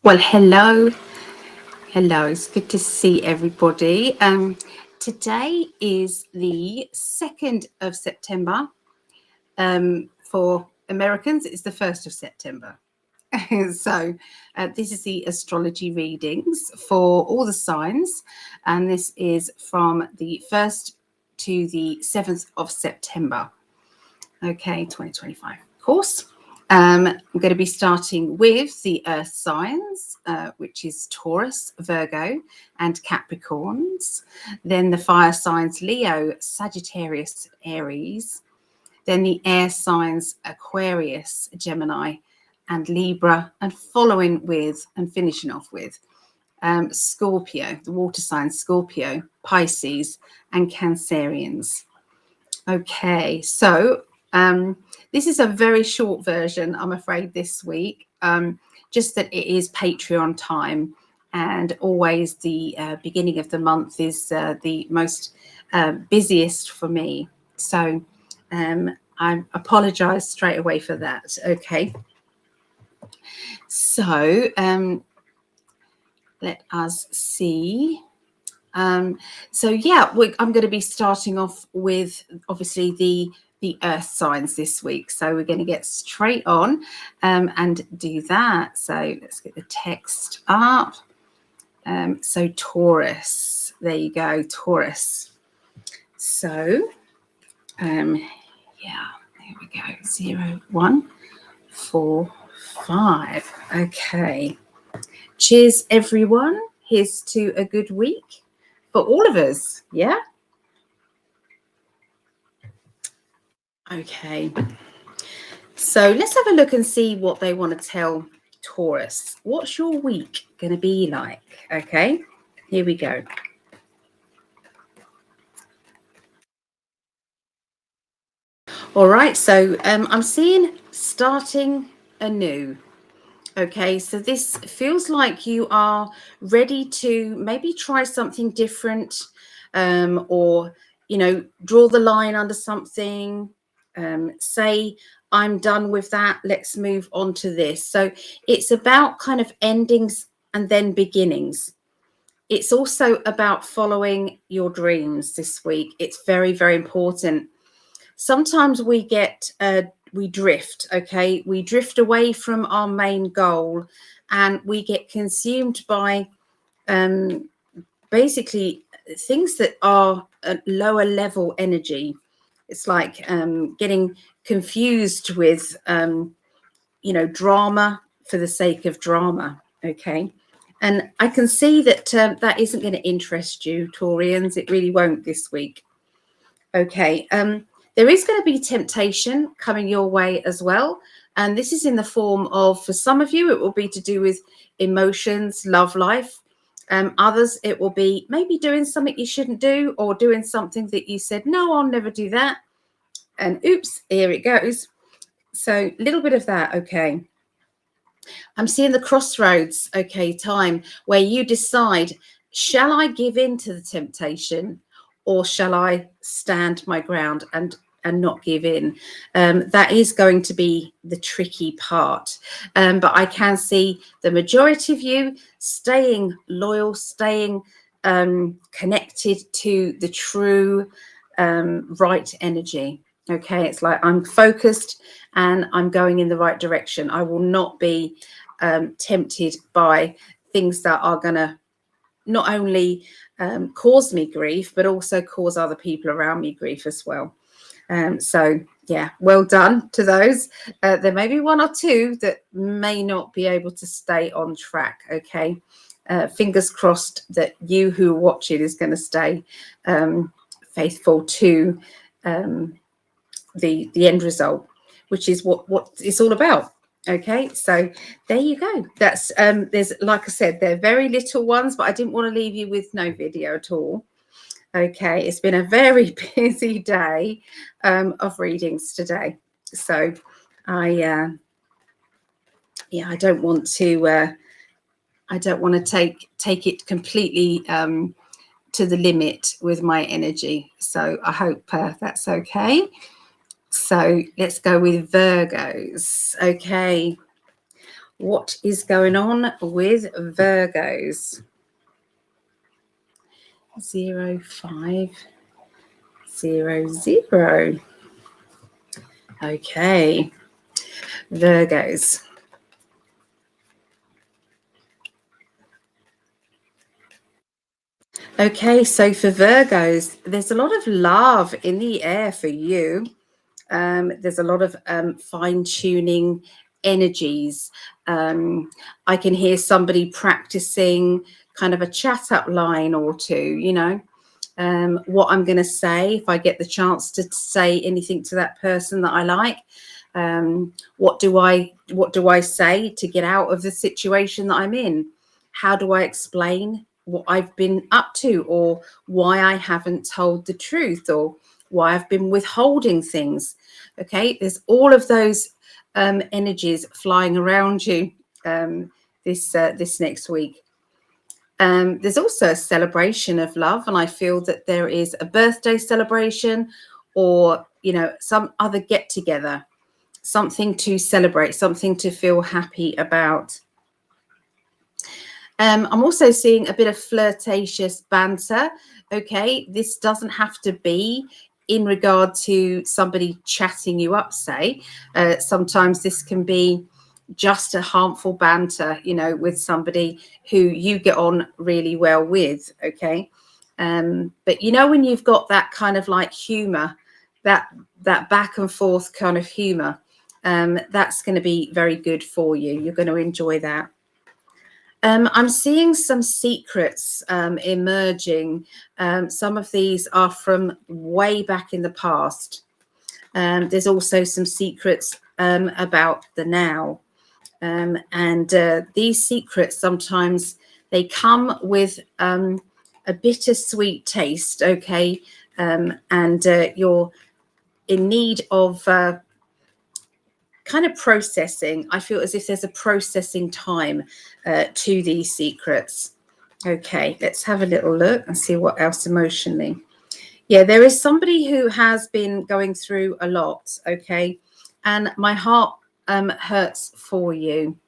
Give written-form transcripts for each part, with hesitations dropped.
Well, hello. It's good to see everybody. Today is the 2nd of September. For Americans, it's the 1st of September. So this is the astrology readings for all the signs. And this is from the 1st to the 7th of September. Okay, 2025, of course. I'm going to be starting with the earth signs, which is Taurus, Virgo, and Capricorns. Then the fire signs, Leo, Sagittarius, Aries. Then the air signs, Aquarius, Gemini, and Libra. And following with and finishing off with Scorpio, the water signs, Scorpio, Pisces, and Cancereans. Okay, so this is a very short version, I'm afraid, this week, just that it is Patreon time, and always the beginning of the month is the most busiest for me. So I apologize straight away for that. Okay. So let us see. So yeah, I'm going to be starting off with obviously the earth signs this week. So we're going to get straight on and do that. So let's get the text up. So Taurus, there you go, Taurus. So yeah, there we go, 0, 1, 4, 5. Okay, cheers everyone. Here's to a good week for all of us. Yeah. Okay, so let's have a look and see what they want to tell Taurus. What's your week going to be like? Okay, here we go. All right, so I'm seeing starting anew. Okay, so this feels like you are ready to maybe try something different, or, you know, draw the line under something, say, I'm done with that, let's move on to this. So it's about kind of endings and then beginnings. It's also about following your dreams this week. It's very, very important. Sometimes we get we drift. Okay, we drift away from our main goal, and we get consumed by basically things that are a lower level energy. It's like getting confused with you know, drama for the sake of drama. Okay, and I can see that that isn't going to interest you, Taurians. It really won't this week. Okay, there is going to be temptation coming your way as well. And this is in the form of, for some of you, it will be to do with emotions, love life. Others, it will be maybe doing something you shouldn't do, or doing something that you said, no, I'll never do that. And oops, here it goes. So a little bit of that. Okay. I'm seeing the crossroads, okay, time where you decide, shall I give in to the temptation, or shall I stand my ground and not give in? That is going to be the tricky part. But I can see the majority of you staying loyal, staying connected to the true right energy. Okay, it's like I'm focused and I'm going in the right direction. I will not be tempted by things that are going to not only cause me grief, but also cause other people around me grief as well. So yeah, well done to those. There may be one or two that may not be able to stay on track. Okay, fingers crossed that you who are watching is going to stay faithful to the end result, which is what it's all about. Okay, so there you go. That's there's, like I said, they're very little ones, but I didn't want to leave you with no video at all. Okay, it's been a very busy day of readings today, so I yeah, I don't want to take it completely to the limit with my energy. So I hope that's okay. So let's go with Virgos. Okay. What is going on with Virgos? 0500. Okay, Virgos. Okay, so for Virgos, there's a lot of love in the air for you. There's a lot of fine-tuning energies. I can hear somebody practicing kind of a chat-up line or two, you know. What I'm going to say, if I get the chance to say anything to that person that I like, what do I say to get out of the situation that I'm in? How do I explain what I've been up to, or why I haven't told the truth, or why I've been withholding things? Okay, there's all of those energies flying around you this next week. There's also a celebration of love, and I feel that there is a birthday celebration, or you know, some other get together, something to celebrate, something to feel happy about. I'm also seeing a bit of flirtatious banter. Okay, this doesn't have to be in regard to somebody chatting you up, say. Sometimes this can be just a harmful banter, you know, with somebody who you get on really well with. Okay, but you know, when you've got that kind of like humor, that back and forth kind of humor, that's going to be very good for you. You're going to enjoy that. I'm seeing some secrets emerging. Some of these are from way back in the past. There's also some secrets about the now. And these secrets, sometimes they come with a bittersweet taste, okay? And you're in need of kind of processing. I feel as if there's a processing time to these secrets. Okay, let's have a little look and see what else emotionally. Yeah, there is somebody who has been going through a lot, okay? And my heart hurts for you.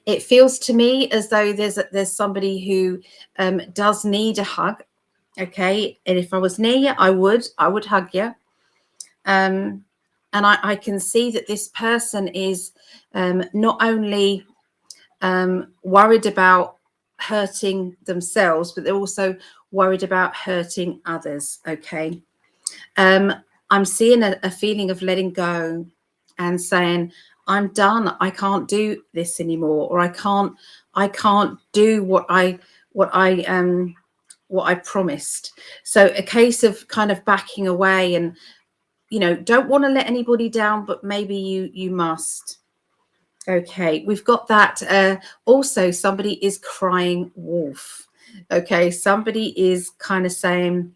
It feels to me as though there's somebody who does need a hug, okay? And if I was near you, I would hug you. And I can see that this person is not only worried about hurting themselves, but they're also worried about hurting others. Okay. I'm seeing a feeling of letting go and saying, I'm done. I can't do this anymore, or I can't do what I promised. So a case of kind of backing away, and you know, don't want to let anybody down, but maybe you must. Okay, we've got that. Also, somebody is crying wolf. Okay, somebody is kind of saying,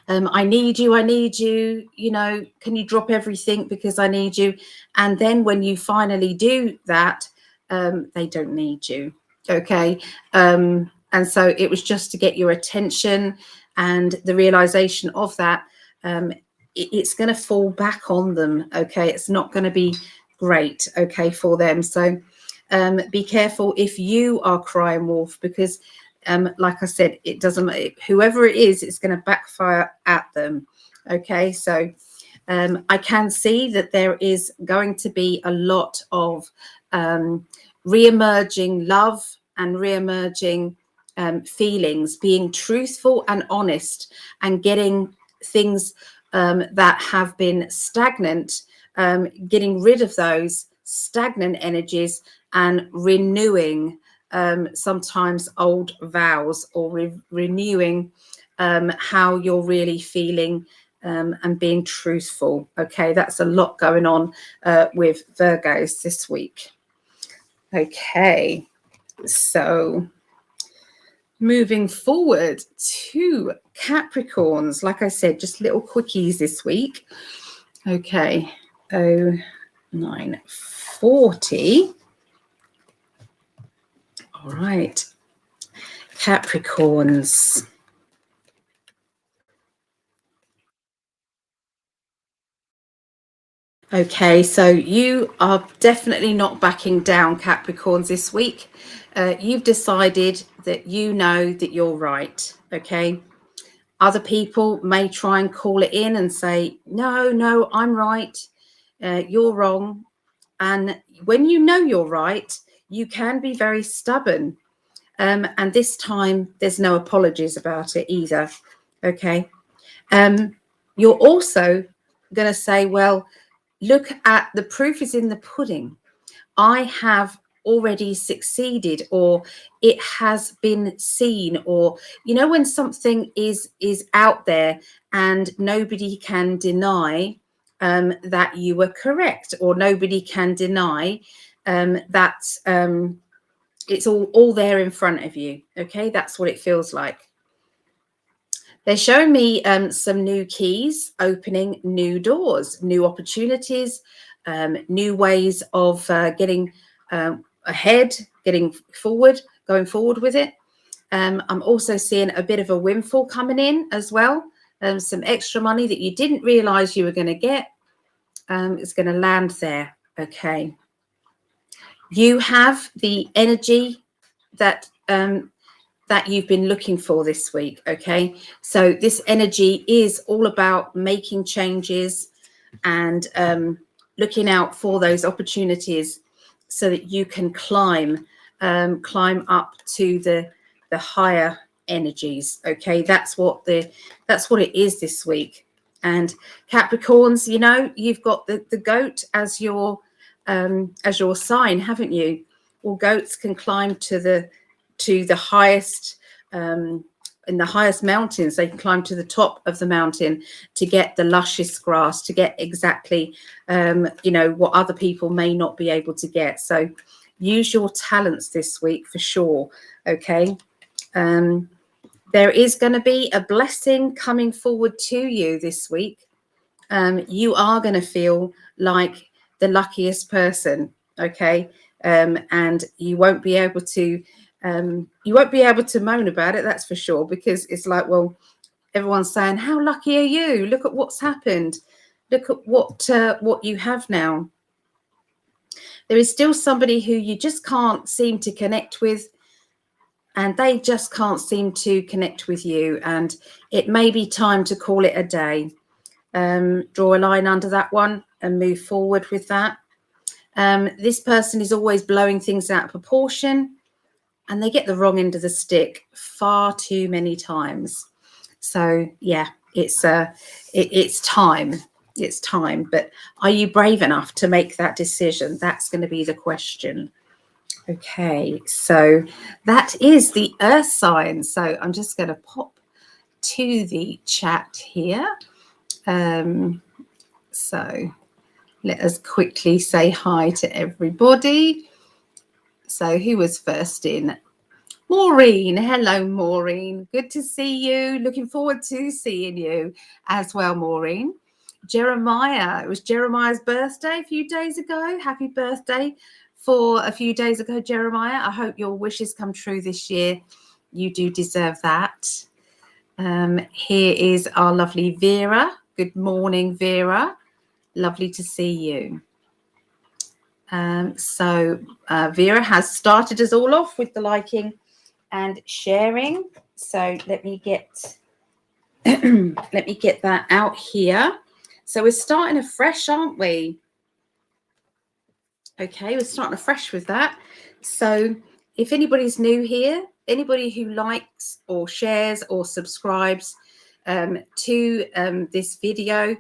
I need you, you know, can you drop everything because I need you? And then when you finally do that, they don't need you. Okay. And so it was just to get your attention, and the realization of that, it's going to fall back on them. Okay. It's not going to be great. Okay. For them. So be careful if you are crying wolf, because like I said, it doesn't, whoever it is, it's going to backfire at them. Okay, so I can see that there is going to be a lot of re-emerging love and re-emerging feelings, being truthful and honest, and getting things that have been stagnant, getting rid of those stagnant energies and renewing sometimes old vows, or renewing how you're really feeling, and being truthful. Okay, that's a lot going on with Virgos this week. Okay, so moving forward to Capricorns, like I said, just little quickies this week. Okay, 0940. All right, Capricorns. Okay, so you are definitely not backing down, Capricorns, this week. You've decided that you know that you're right, okay? Other people may try and call it in and say, no, I'm right, you're wrong. And when you know you're right, you can be very stubborn. And this time, there's no apologies about it either, okay? You're also going to say, well, look at the proof is in the pudding. I have already succeeded, or it has been seen, or when something is out there and nobody can deny that you were correct, or nobody can deny that it's all there in front of you. Okay, that's what it feels like. They're showing me some new keys, opening new doors, new opportunities, new ways of getting ahead, getting forward, going forward with it. I'm also seeing a bit of a windfall coming in as well. Some extra money that you didn't realize you were going to get is going to land there. Okay. You have the energy that that you've been looking for this week. Okay, so this energy is all about making changes and looking out for those opportunities so that you can climb up to the higher energies. Okay, that's what it is this week. And Capricorns, you've got the goat as your sign, haven't you? Well, goats can climb to the highest in the highest mountains. They can climb to the top of the mountain to get the luscious grass, to get exactly what other people may not be able to get. So use your talents this week for sure. Okay. There is going to be a blessing coming forward to you this week. You are going to feel like the luckiest person. Okay. And you won't be able to moan about it, that's for sure, because it's like, well, everyone's saying, how lucky are you? Look at what's happened. Look at what you have now. There is still somebody who you just can't seem to connect with, and they just can't seem to connect with you, and it may be time to call it a day. Draw a line under that one and move forward with that. This person is always blowing things out of proportion, and they get the wrong end of the stick far too many times. So yeah, it's time. It's time. But are you brave enough to make that decision? That's going to be the question. Okay, so that is the earth sign. So I'm just going to pop to the chat here. So let us quickly say hi to everybody. So who was first in? Maureen. Hello, Maureen. Good to see you. Looking forward to seeing you as well, Maureen. Jeremiah. It was Jeremiah's birthday a few days ago. Happy birthday for a few days ago, Jeremiah. I hope your wishes come true this year. You do deserve that. Here is our lovely Vera. Good morning, Vera. Lovely to see you. So Vera has started us all off with the liking and sharing. So let me get that out here. So we're starting afresh, aren't we? Okay, we're starting afresh with that. So if anybody's new here, anybody who likes or shares or subscribes to this video,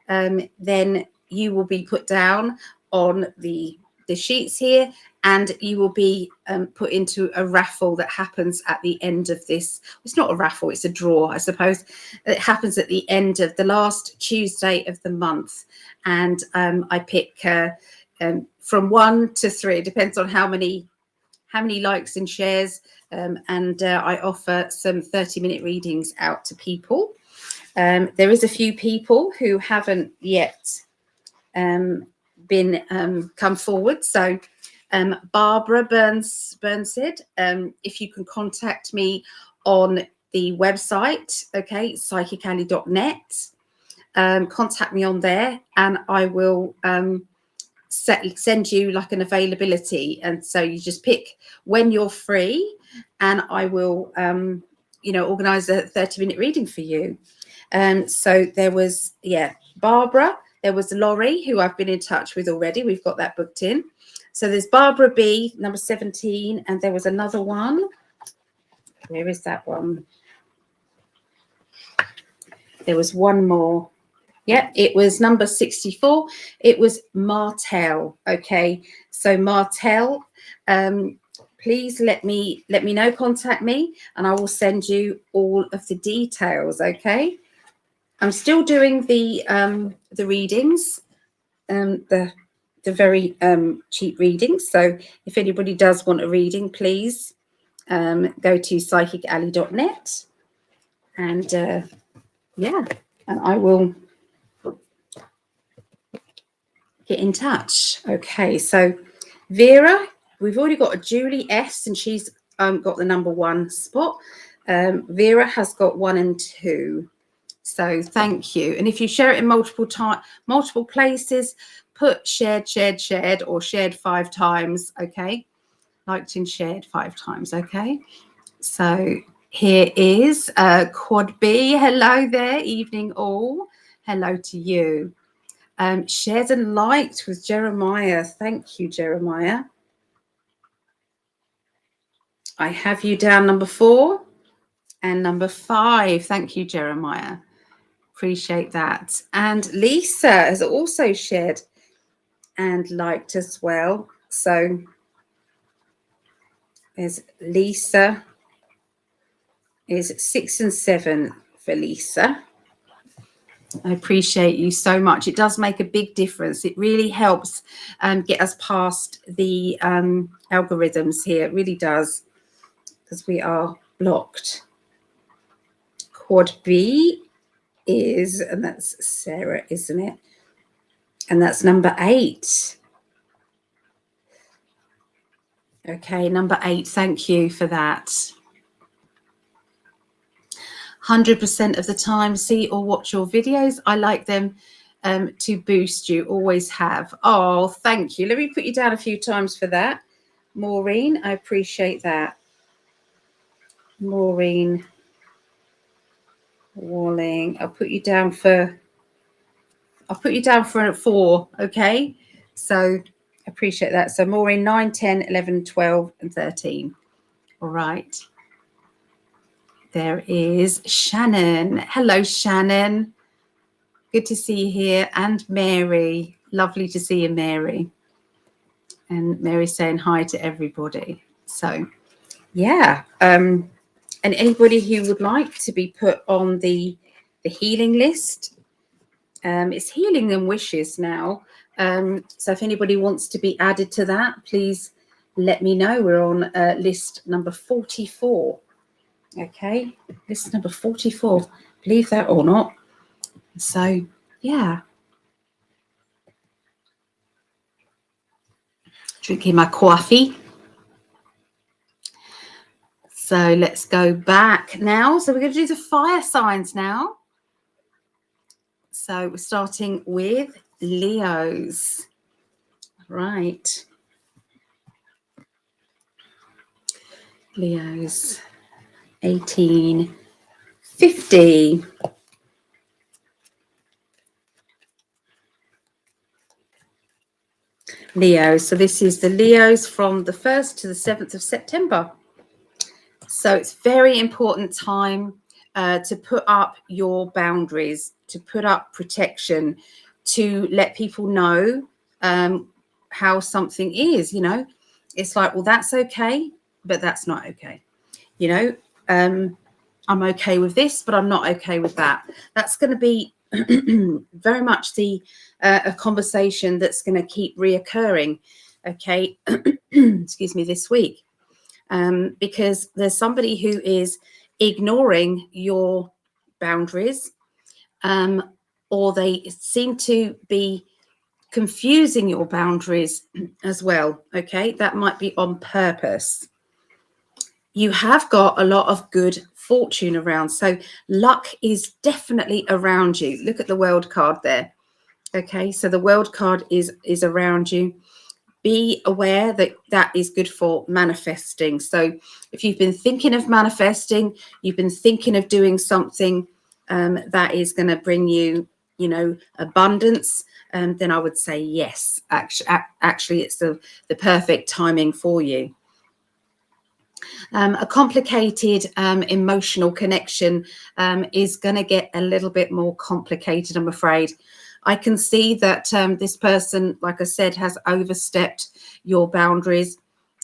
then you will be put down on the sheets here, and you will be put into a raffle that happens at the end of this. It's not a raffle, it's a draw, I suppose. It happens at the end of the last Tuesday of the month, and I pick from 1 to 3. It depends on how many likes and shares, and I offer some 30-minute readings out to people. There is a few people who haven't yet been come forward. So Barbara Burnsid, if you can contact me on the website, okay, psychically.net. contact me on there, and I will send you like an availability. And so you just pick when you're free, and I will organize a 30-minute reading for you. So there was Barbara, there was Laurie, who I've been in touch with already. We've got that booked in. So there's Barbara B, number 17, and there was another one. Where is that one? There was one more. Yeah, it was number 64. It was Martel. Okay, so Martel, please let me know, contact me, and I will send you all of the details. Okay, I'm still doing the readings, the very cheap readings. So if anybody does want a reading, please go to psychically.net, and and I will get in touch. Okay, so Vera, we've already got a Julie S, and she's got the number 1 spot. Vera has got 1 and 2. So thank you. And if you share it in multiple places, put shared, or shared 5 times. Okay, liked and shared 5 times. Okay, so here is Quad B. Hello there, evening all. Hello to you. Shared and liked with Jeremiah. Thank you, Jeremiah. I have you down number 4 and number 5. Thank you, Jeremiah. Appreciate that. And Lisa has also shared and liked as well. So there's Lisa, is 6 and 7 for Lisa. I appreciate you so much. It does make a big difference. It really helps get us past the algorithms here. It really does, because we are blocked. Quad B is, and that's Sarah, isn't it? And that's number 8. Okay, number 8. Thank you for that. 100% of the time, see or watch your videos. I like them to boost you. Always have. Oh, thank you. Let me put you down a few times for that. Maureen, I appreciate that. Maureen Walling. I'll put you down for a 4. Okay. So I appreciate that. So Maureen, 9, 10, 11, 12, and 13. All right. There is Shannon. Hello, Shannon. Good to see you here. And Mary. Lovely to see you, Mary. And Mary saying hi to everybody. So, yeah. And anybody who would like to be put on the healing list, it's healing and wishes now. So if anybody wants to be added to that, please let me know. We're on list number 44. Okay, list number 44. Believe that or not. So, yeah. Drinking my coffee. So let's go back now. So we're going to do the fire signs now. So we're starting with Leos. Right. Leos, 1850. Leo. So this is the Leos from the 1st to the 7th of September. So it's very important time to put up your boundaries, to put up protection, to let people know how something is. You know, it's like, well, that's okay, but that's not okay. You know, I'm okay with this, but I'm not okay with that. That's going to be very much a conversation that's going to keep reoccurring. Okay, excuse me, this week. Because there's somebody who is ignoring your boundaries, or they seem to be confusing your boundaries as well. Okay, that might be on purpose. you have got a lot of good fortune around. So luck is definitely around you. Look at the world card there. Okay, so the world card is around you. Be aware that that is good for manifesting. So if you've been thinking of manifesting, you've been thinking of doing something that is going to bring you, you know, abundance, then I would say yes. Actually, it's the perfect timing for you. A complicated emotional connection is going to get a little bit more complicated, I'm afraid. I can see that this person, like I said, has overstepped your boundaries.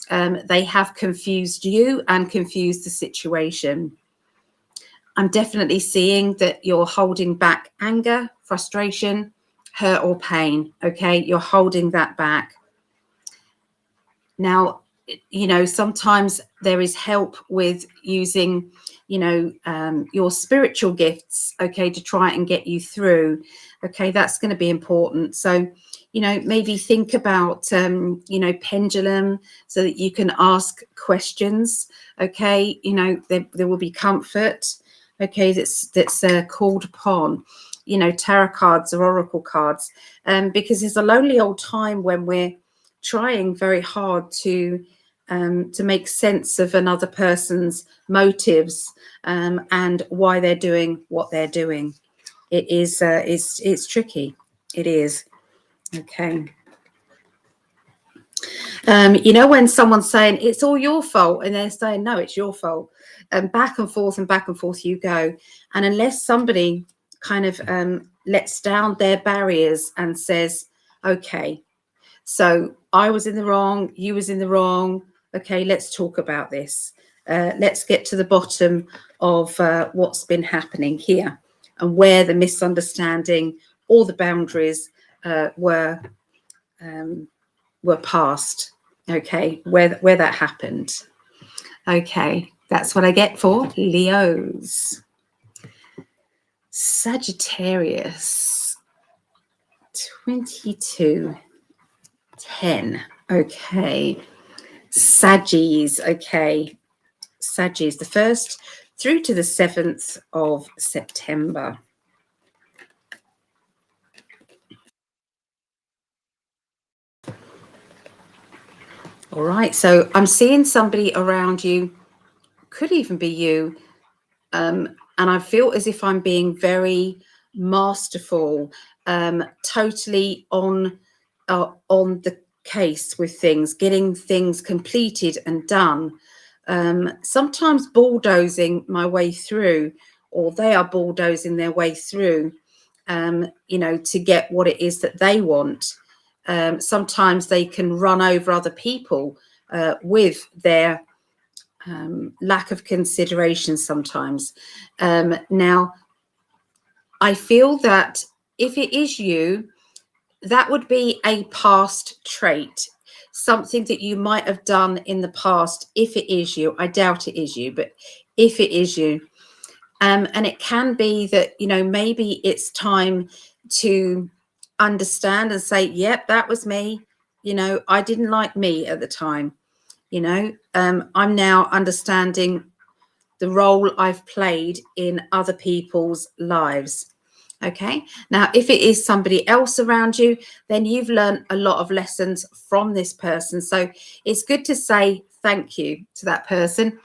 They have confused you and confused the situation. I'm definitely seeing that you're holding back anger, frustration, hurt or pain. Okay, you're holding that back. Now, you know, sometimes there is help with using, you know, your spiritual gifts, okay, to try and get you through. Okay, that's going to be important. So, you know, maybe think about, you know, pendulum, so that you can ask questions. Okay, you know, there will be comfort. Okay, that's called upon. You know, tarot cards or oracle cards, because it's a lonely old time when we're trying very hard to make sense of another person's motives and why they're doing what they're doing. It is it's tricky. It is. Okay. You know, when someone's saying it's all your fault and they're saying no, it's your fault, and back and forth you go, and unless somebody kind of lets down their barriers and says, okay, so I was in the wrong, you was in the wrong. Okay, let's talk about this. Let's get to the bottom of what's been happening here and where the misunderstanding or the boundaries were passed. Okay, where that happened. Okay, that's what I get for Leos. Sagittarius, 2210. Okay. Saggies, okay. Saggies, the 1st through to the 7th of September. All right, so I'm seeing somebody around you, could even be you, and I feel as if I'm being very masterful, totally on the case with things, getting things completed and done. Sometimes bulldozing my way through, or they are bulldozing their way through, you know, to get what it is that they want. Sometimes they can run over other people with their lack of consideration sometimes. Now, I feel that if it is you, that would be a past trait, something that you might have done in the past. If it is you, I doubt it is you, but if it is you, and it can be that, you know, maybe it's time to understand and say, yep, that was me. You know, I didn't like me at the time. You know, I'm now understanding the role I've played in other people's lives. Okay, now if it is somebody else around you, then you've learned a lot of lessons from this person. So it's good to say thank you to that person,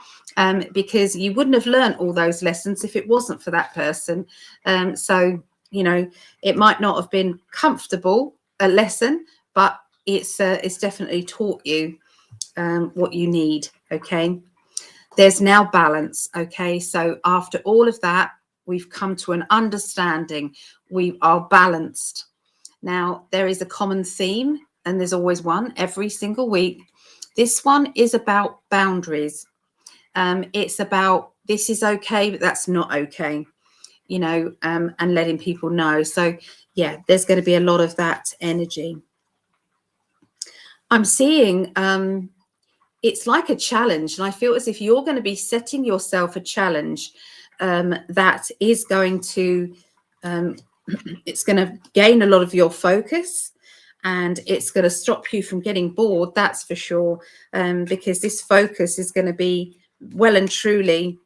because you wouldn't have learned all those lessons if it wasn't for that person. So, you know, it might not have been comfortable, a lesson, but it's definitely taught you what you need. Okay, there's now balance. Okay, so after all of that, we've come to an understanding. We are balanced. Now, there is a common theme, and there's always one every single week. This one is about boundaries. It's about this is okay, but that's not okay, you know, and letting people know. So, yeah, there's going to be a lot of that energy. I'm seeing it's like a challenge, and I feel as if you're going to be setting yourself a challenge that is going to it's going to gain a lot of your focus, and it's going to stop you from getting bored, that's for sure, because this focus is going to be well and truly,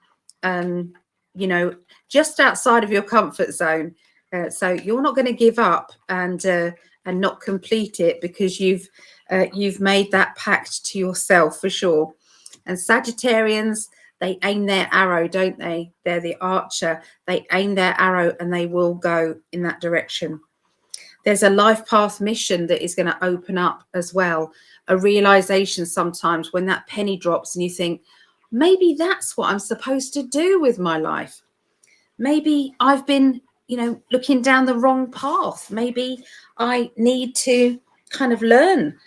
you know, just outside of your comfort zone. So you're not going to give up and not complete it, because you've made that pact to yourself for sure. And Sagittarians, they aim their arrow, don't they? They're the archer. They aim their arrow and they will go in that direction. There's a life path mission that is going to open up as well. A realization sometimes when that penny drops and you think, maybe that's what I'm supposed to do with my life. Maybe I've been, you know, looking down the wrong path. Maybe I need to kind of learn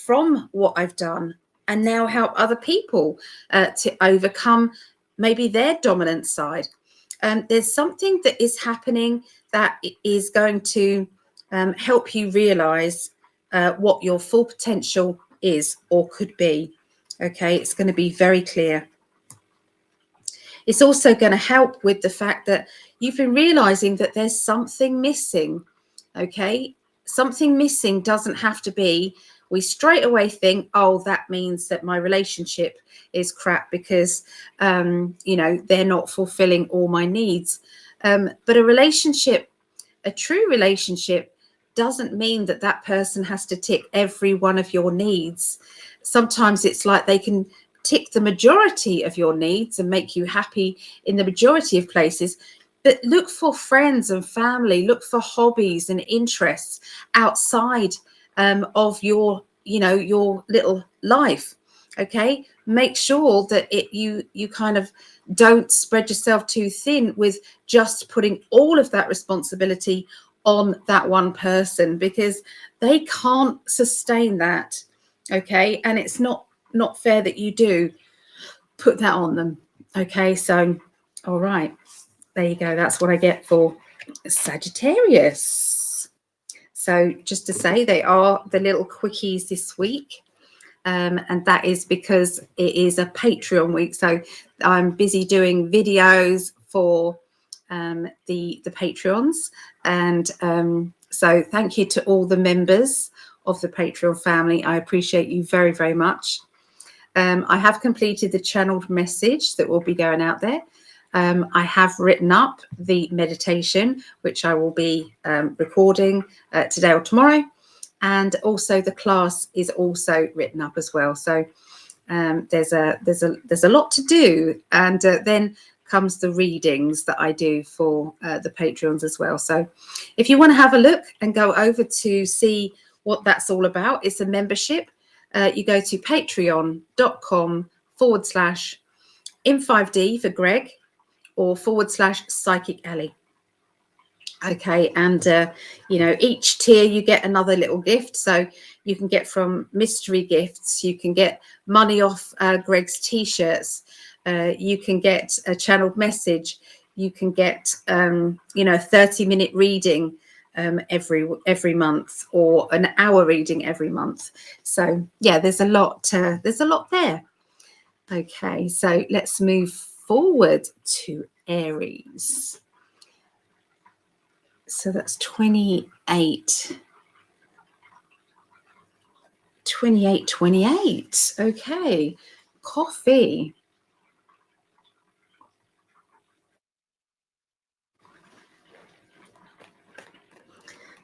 from what I've done and now help other people to overcome maybe their dominant side. There's something that is happening that is going to help you realize what your full potential is or could be. Okay, it's going to be very clear. It's also going to help with the fact that you've been realizing that there's something missing. Okay, something missing doesn't have to be, we straight away think, oh, that means that my relationship is crap because, you know, they're not fulfilling all my needs. But a relationship, a true relationship, doesn't mean that that person has to tick every one of your needs. Sometimes it's like they can tick the majority of your needs and make you happy in the majority of places. But look for friends and family, look for hobbies and interests outside of your, you know, your little life. Okay, make sure that you kind of don't spread yourself too thin with just putting all of that responsibility on that one person, because they can't sustain that. Okay, and it's not fair that you do put that on them. Okay, so all right, there you go. That's what I get for Sagittarius. So just to say, they are the little quickies this week. And that is because it is a Patreon week. So I'm busy doing videos for the Patreons. And so thank you to all the members of the Patreon family. I appreciate you very, very much. I have completed the channeled message that will be going out there. I have written up the meditation, which I will be recording today or tomorrow. And also the class is also written up as well. So there's a lot to do. And then comes the readings that I do for the Patreons as well. So if you want to have a look and go over to see what that's all about, it's a membership. You go to patreon.com/in5D for Greg or /Psychic Ellie. Okay, and you know, each tier you get another little gift. So you can get from mystery gifts, you can get money off Greg's t-shirts, you can get a channeled message, you can get you know, a 30-minute reading every month, or an hour reading every month. So yeah, there's a lot there. Okay, so let's move forward to Aries. So that's 28. Okay, coffee.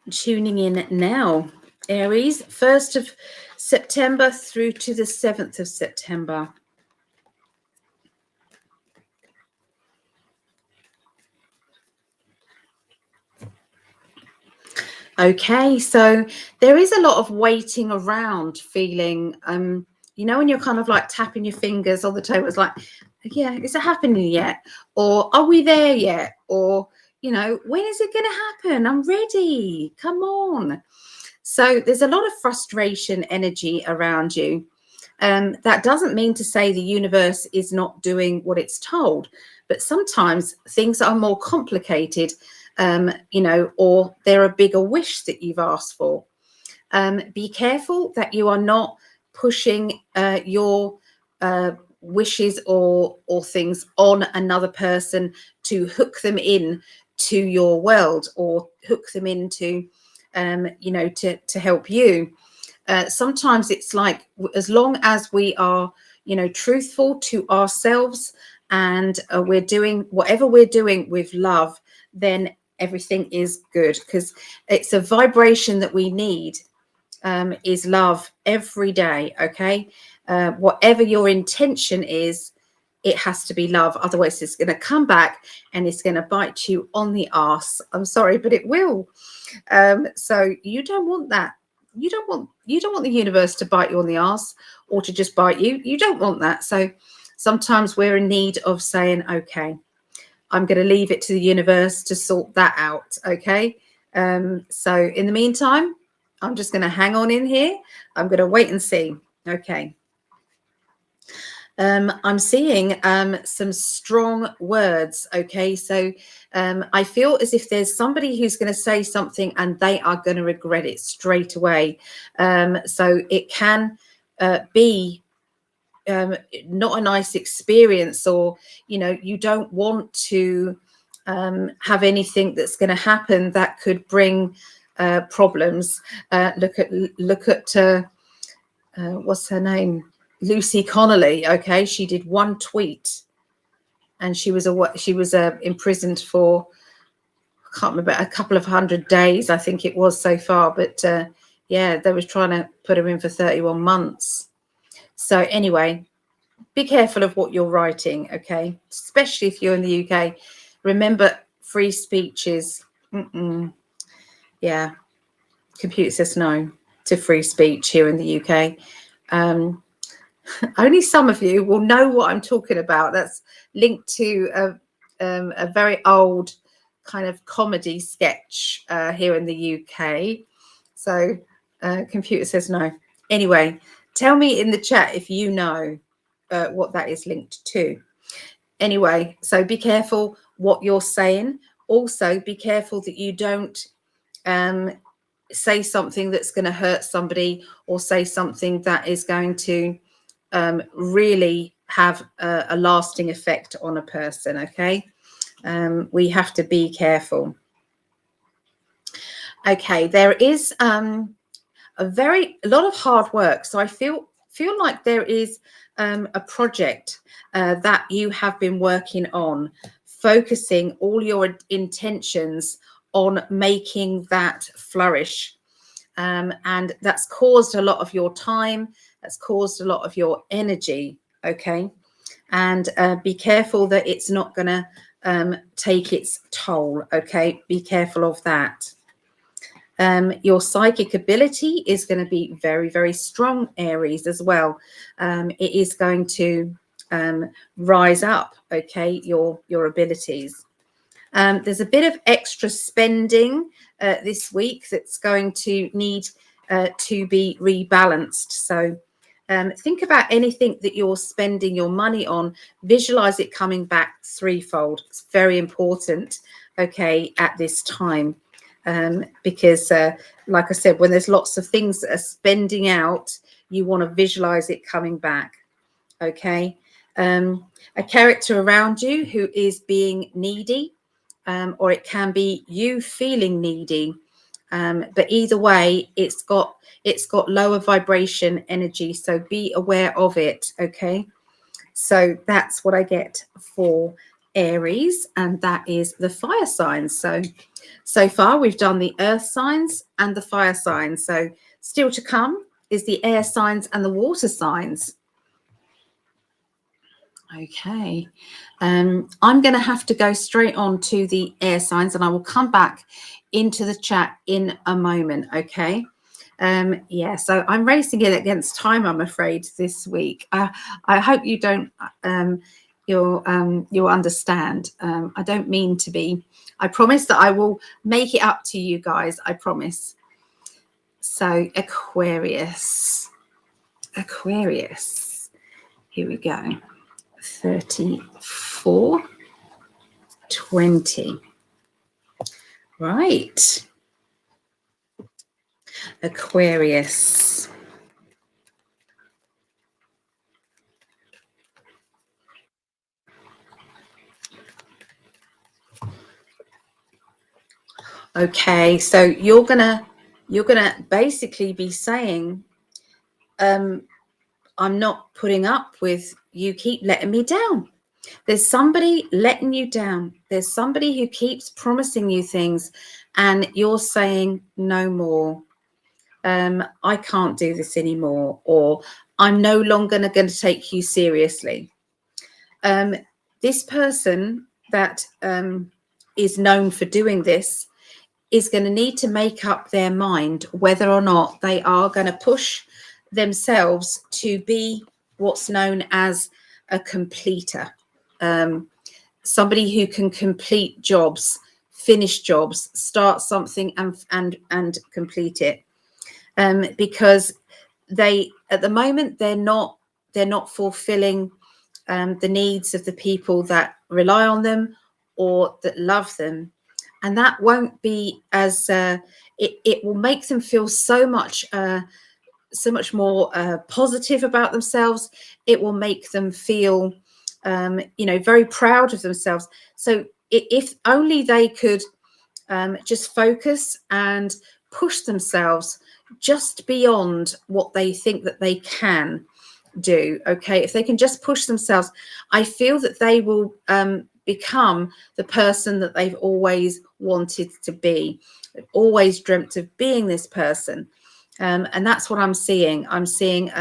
Tuning in now. Aries, 1st of September through to the 7th of September. Okay, so there is a lot of waiting around feeling, you know, when you're kind of like tapping your fingers on the table, it's like, yeah, is it happening yet? Or are we there yet? Or, you know, when is it going to happen? I'm ready. Come on. So there's a lot of frustration energy around you. That doesn't mean to say the universe is not doing what it's told, but sometimes things are more complicated, you know, or they're a bigger wish that you've asked for. Be careful that you are not pushing your wishes or things on another person to hook them in to your world, or hook them into, you know, to help you. Sometimes it's like, as long as we are, you know, truthful to ourselves, and we're doing whatever we're doing with love, then everything is good, because it's a vibration that we need, is love every day. Okay, whatever your intention is, it has to be love, otherwise it's going to come back and it's going to bite you on the arse. I'm sorry, but it will. So you don't want that. You don't want the universe to bite you on the arse, or to just bite you. You don't want that. So sometimes we're in need of saying, okay, I'm going to leave it to the universe to sort that out. Okay. So in the meantime, I'm just going to hang on in here. I'm going to wait and see. Okay. I'm seeing some strong words. Okay, so I feel as if there's somebody who's going to say something and they are going to regret it straight away. So it can be not a nice experience, or you know, you don't want to have anything that's going to happen that could bring problems. Look at what's her name? Lucy Connolly. Okay, she did one tweet, and she was imprisoned for, I can't remember, a couple of 100 days, I think it was so far. But yeah, they was trying to put her in for 31 months. So anyway, be careful of what you're writing. Okay, especially if you're in the UK. Remember, free speech is yeah. Computer says no to free speech here in the UK. Only some of you will know what I'm talking about. That's linked to a very old kind of comedy sketch here in the UK. So computer says no. Anyway, tell me in the chat if you know what that is linked to. Anyway, so be careful what you're saying. Also, be careful that you don't say something that's going to hurt somebody, or say something that is going to really have a lasting effect on a person. Okay, we have to be careful. Okay, there is a lot of hard work. So I feel like there is a project that you have been working on, focusing all your intentions on making that flourish. And that's caused a lot of your time, that's caused a lot of your energy. Okay, and be careful that it's not going to take its toll. Okay, be careful of that. Your psychic ability is going to be very, very strong, Aries, as well. It is going to rise up. Okay, your abilities. There's a bit of extra spending this week that's going to need to be rebalanced. So think about anything that you're spending your money on, visualize it coming back threefold. It's very important, okay, at this time. Because like I said, when there's lots of things that are spending out, you want to visualize it coming back. Okay. A character around you who is being needy, or it can be you feeling needy. But either way, it's got lower vibration energy, so be aware of it. Okay, so that's what I get for Aries, and that is the fire signs. So far we've done the earth signs and the fire signs, so still to come is the air signs and the water signs. Okay, I'm going to have to go straight on to the air signs, and I will come back into the chat in a moment. Okay, yeah, so I'm racing it against time, I'm afraid, this week. I hope you don't you'll understand. I don't mean to be. I promise that I will make it up to you guys, I promise. So Aquarius, here we go. 34, 20. Right. Aquarius. Okay, so you're gonna basically be saying, I'm not putting up with you keep letting me down. There's somebody letting you down. There's somebody who keeps promising you things and you're saying no more. I can't do this anymore, or I'm no longer going to take you seriously. This person that is known for doing this is going to need to make up their mind whether or not they are going to push themselves to be what's known as a completer. Somebody who can complete jobs, finish jobs, start something and complete it. Because they, at the moment, they're not fulfilling the needs of the people that rely on them or that love them, and that won't be as it will make them feel so much more positive about themselves. It will make them feel very proud of themselves. So if only they could just focus and push themselves just beyond what they think that they can do. Okay, if they can just push themselves, I feel that they will become the person that they've always wanted to be. They've always dreamt of being this person. And that's what I'm seeing. I'm seeing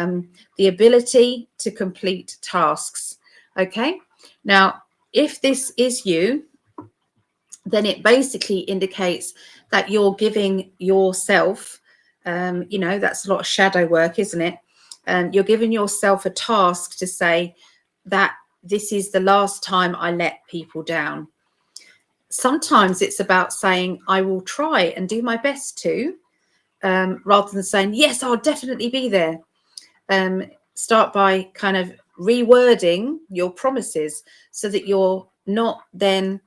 the ability to complete tasks. Okay, now if this is you, then it basically indicates that you're giving yourself, that's a lot of shadow work, isn't it? You're giving yourself a task to say that this is the last time I let people down. Sometimes it's about saying, I will try and do my best to, rather than saying, yes, I'll definitely be there. Start by kind of rewording your promises so that you're not then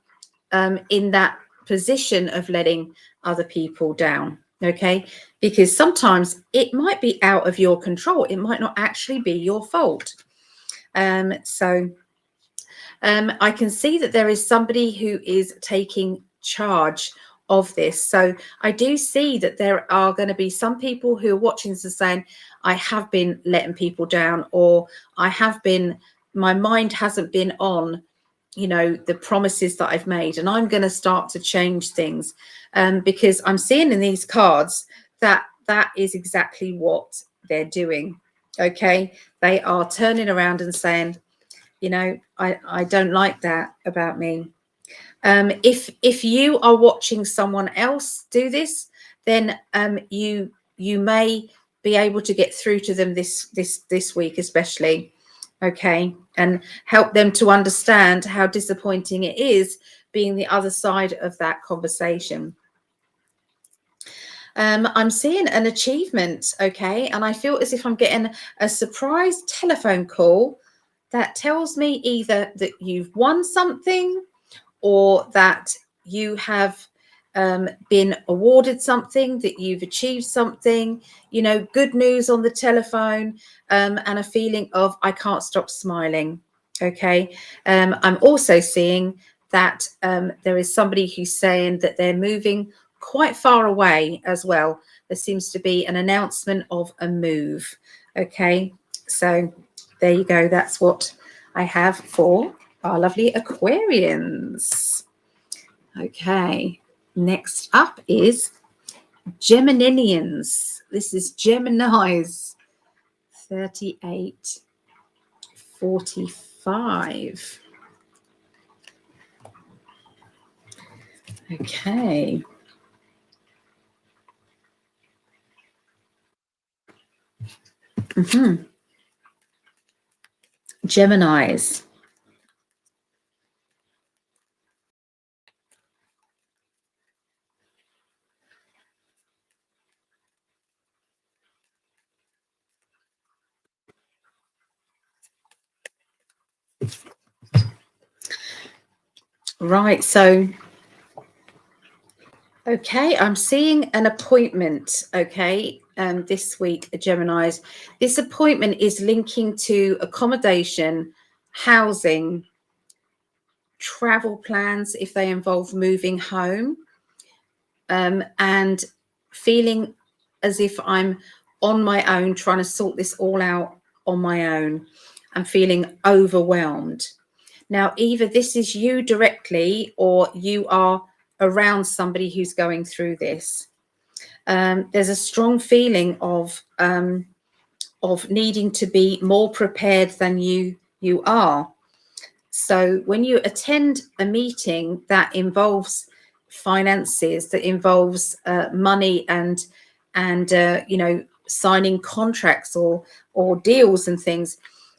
in that position of letting other people down. Okay, because sometimes it might be out of your control. It might not actually be your fault. So I can see that there is somebody who is taking charge of this. So I do see that there are going to be some people who are watching this and saying, I have been letting people down, or my mind hasn't been on the promises that I've made, and I'm going to start to change things, because I'm seeing in these cards that is exactly what they're doing. Okay, they are turning around and saying, I don't like that about me. If you are watching someone else do this, then you may be able to get through to them this week, especially. Okay, and help them to understand how disappointing it is being the other side of that conversation. I'm seeing an achievement, okay, and I feel as if I'm getting a surprise telephone call that tells me either that you've won something or that you have been awarded something, that you've achieved something, good news on the telephone, and a feeling of I can't stop smiling. Okay. I'm also seeing that there is somebody who's saying that they're moving quite far away as well. There seems to be an announcement of a move. Okay. So there you go. That's what I have for our lovely Aquarians. Okay, next up is Geminians. This is Gemini's 3845. Okay. Geminis. Right, so okay, I'm seeing an appointment, okay, this week, Geminis. This appointment is linking to accommodation, housing, travel plans if they involve moving home, and feeling as if I'm on my own trying to sort this all out on my own. I'm feeling overwhelmed. Now, either this is you directly or you are around somebody who's going through this. There's a strong feeling of needing to be more prepared than you are. So when you attend a meeting that involves finances, that involves money and you know, signing contracts or deals and things,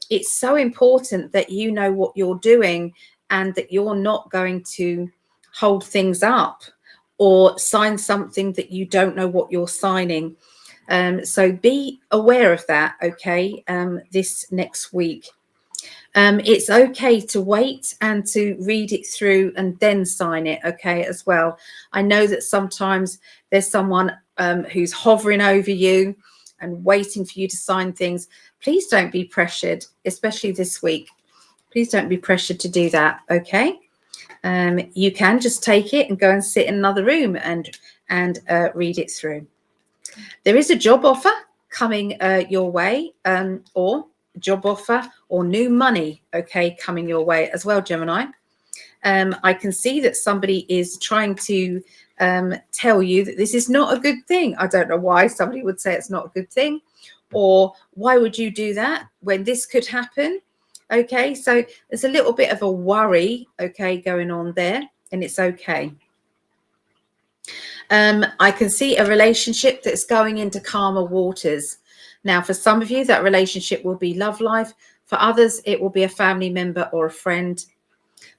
it's so important that you know what you're doing and that you're not going to hold things up or sign something that you don't know what you're signing. So be aware of that, okay, this next week. It's okay to wait and to read it through and then sign it, okay, as well. I know that sometimes there's someone who's hovering over you and waiting for you to sign things. Please don't be pressured, especially this week. Please don't be pressured to do that, okay? You can just take it and go and sit in another room and read it through. There is a job offer coming your way, or job offer or new money, okay, coming your way as well, Gemini. I can see that somebody is trying to tell you that this is not a good thing. I don't know why somebody would say it's not a good thing, or why would you do that when this could happen? Okay, so there's a little bit of a worry, okay, going on there, and it's okay. I can see a relationship that's going into calmer waters. Now, for some of you, that relationship will be love life. For others, it will be a family member or a friend,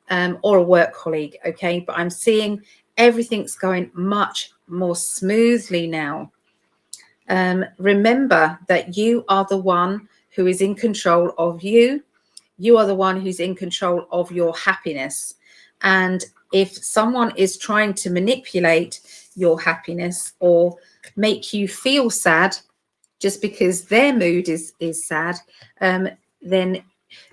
or a work colleague, okay? But I'm seeing everything's going much more smoothly now. Remember that you are the one who is in control of you. You are the one who's in control of your happiness. And if someone is trying to manipulate your happiness or make you feel sad just because their mood is sad, then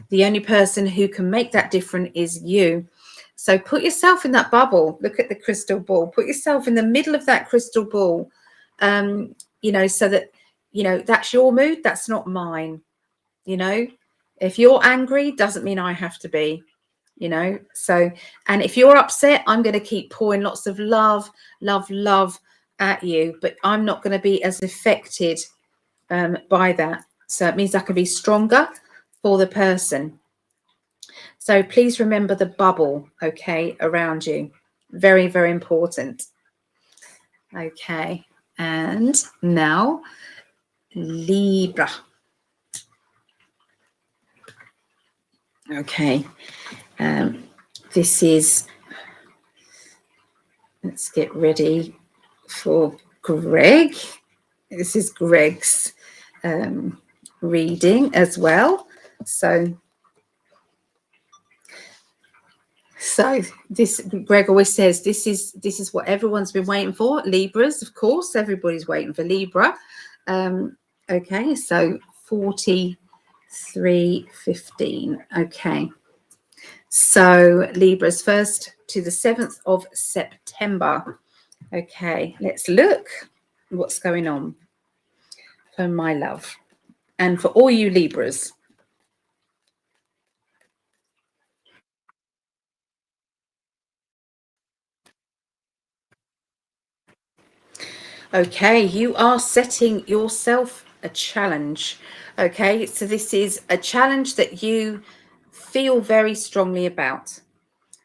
the only person who can make that difference is you. So put yourself in that bubble. Look at the crystal ball. Put yourself in the middle of that crystal ball, you know, so that, you know, that's your mood. That's not mine. You know, if you're angry, doesn't mean I have to be, you know. So, and if you're upset, I'm going to keep pouring lots of love at you, but I'm not going to be as affected by that. So it means I can be stronger for the person. So please remember the bubble, okay, around you. Very, very important. Okay, and now Libra. Okay, this is, let's get ready for Greg. This is Greg's reading as well. So this, Greg always says, this is what everyone's been waiting for. Libras, of course, everybody's waiting for Libra. Okay, so 43:15. Okay, so Libra's 1st to the 7th of September. Okay, let's look what's going on for my love and for all you Libras. Okay, you are setting yourself a challenge. Okay, so this is a challenge that you feel very strongly about.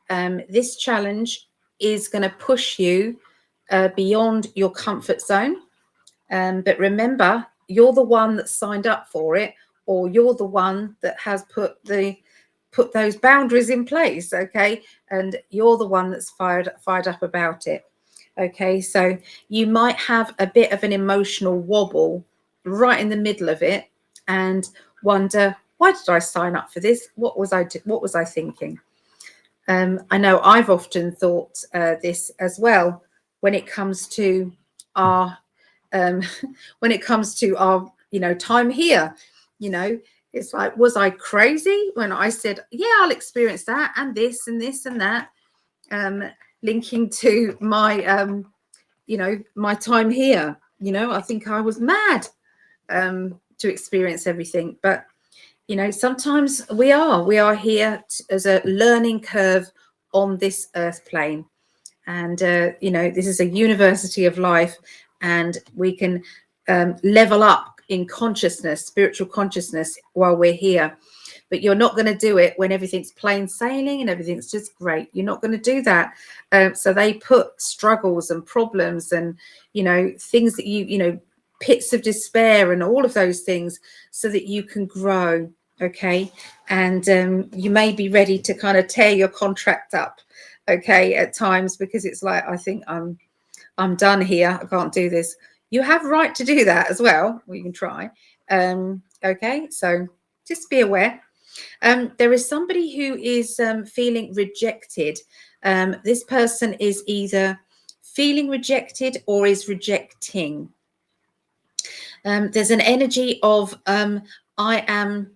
This challenge is going to push you beyond your comfort zone. But remember, you're the one that signed up for it, or you're the one that has put those boundaries in place. Okay, and you're the one that's fired up about it. Okay, so you might have a bit of an emotional wobble right in the middle of it and wonder, why did I sign up for this? What was I thinking? I know I've often thought this as well when it comes to our you know, time here. You know, it's like, was I crazy when I said, yeah, I'll experience that and this and this and that, linking to my you know, my time here. You know, I think I was mad to experience everything, but you know, sometimes we are here as a learning curve on this earth plane. And, you know, this is a university of life, and we can level up in consciousness, spiritual consciousness, while we're here. But you're not going to do it when everything's plain sailing and everything's just great. You're not going to do that. So they put struggles and problems and, you know, things that you know, pits of despair and all of those things, so that you can grow. Okay. And you may be ready to kind of tear your contract up, okay, at times, because it's like, I think I'm done here. I can't do this. You have right to do that as well. Well, you can try. Okay. So just be aware. There is somebody who is feeling rejected. This person is either feeling rejected or is rejecting. There's an energy of I am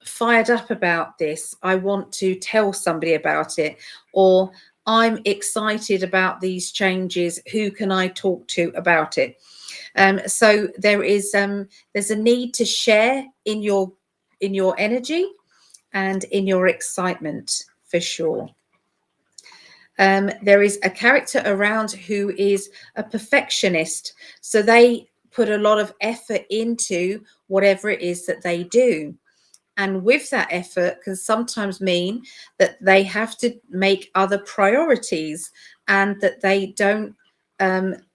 fired up about this. I want to tell somebody about it, or I'm excited about these changes. Who can I talk to about it? So there's a need to share in your energy and in your excitement, for sure. There is a character around who is a perfectionist. So they put a lot of effort into whatever it is that they do. And with that effort can sometimes mean that they have to make other priorities, and that they don't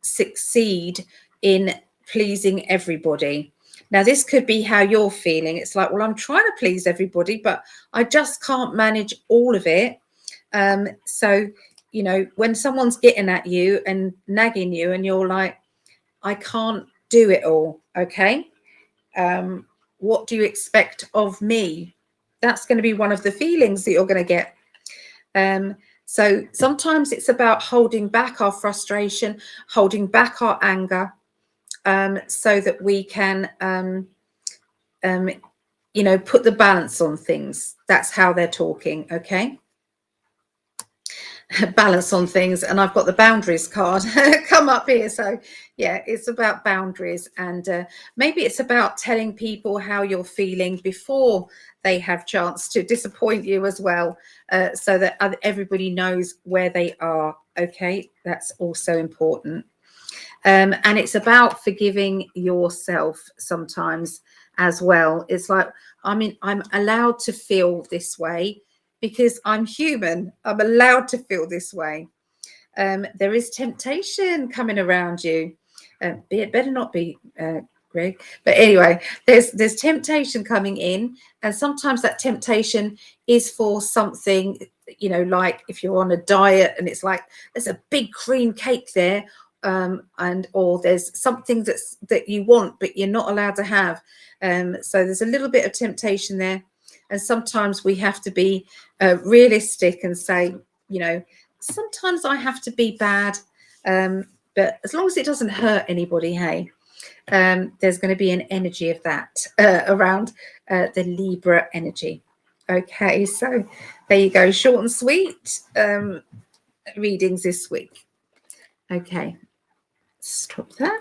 succeed in pleasing everybody. Now, this could be how you're feeling. It's like, well, I'm trying to please everybody, but I just can't manage all of it. So, you know, when someone's getting at you and nagging you and you're like, I can't do it all. Okay. What do you expect of me? That's going to be one of the feelings that you're going to get. So sometimes it's about holding back our frustration, holding back our anger, so that we can, you know, put the balance on things. That's how they're talking. Okay. Balance on things. And I've got the boundaries card come up here. So yeah, it's about boundaries, and maybe it's about telling people how you're feeling before they have chance to disappoint you as well, so that everybody knows where they are. Okay, that's also important. And it's about forgiving yourself sometimes as well. It's like, I mean, I'm allowed to feel this way because I'm human. I'm allowed to feel this way. There is temptation coming around you. It better not be, Greg. But anyway, there's temptation coming in, and sometimes that temptation is for something, you know, like if you're on a diet and it's like there's a big cream cake there, and or there's something that you want but you're not allowed to have. So there's a little bit of temptation there, and sometimes we have to be realistic and say, you know, sometimes I have to be bad, but as long as it doesn't hurt anybody, hey. There's going to be an energy of that around the Libra energy. Okay, so there you go, short and sweet readings this week. Okay, stop that.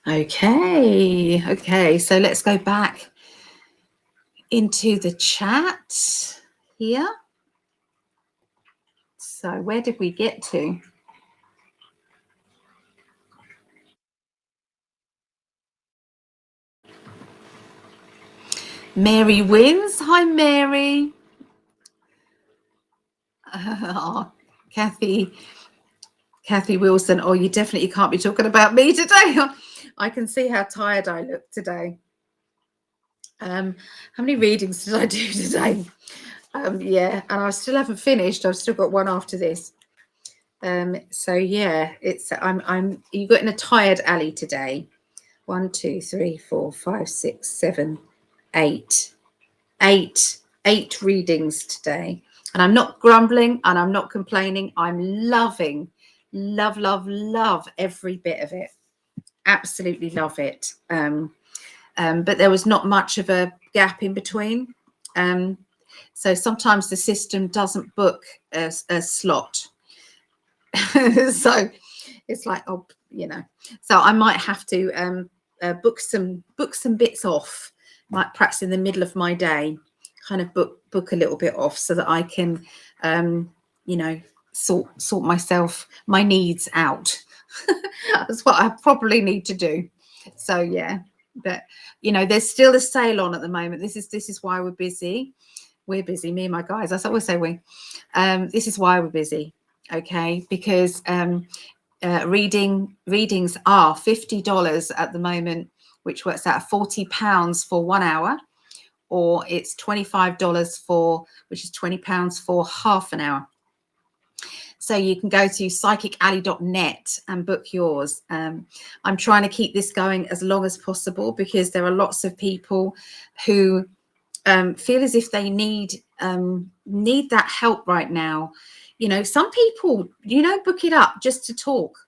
Okay, so let's go back into the chat here. So where did we get to? Mary wins. Hi, Mary. Oh, Kathy Wilson. Oh, you definitely can't be talking about me today. I can see how tired I look today. How many readings did I do today? Yeah, and I still haven't finished. I've still got one after this. So yeah, it's I'm you got in a tired alley today. 1, 2, 3, 4, 5, 6, 7, 8. 8 readings today. And I'm not grumbling and I'm not complaining. I'm loving, love every bit of it. Absolutely love it. But there was not much of a gap in between. So sometimes the system doesn't book a slot. So it's like, oh, you know, so I might have to book some bits off, like perhaps in the middle of my day, kind of book a little bit off so that I can, you know, sort my needs out. That's what I probably need to do. So yeah, but you know, there's still a sale on at the moment. This is why we're busy. We're busy, me and my guys. I always say we. This is why we're busy, okay? Because readings are $50 at the moment, which works out £40 for 1 hour, or it's $25 for, which is £20 for half an hour. So you can go to psychicalley.net and book yours. I'm trying to keep this going as long as possible because there are lots of people who feel as if they need that help right now. You know, some people, you know, book it up just to talk.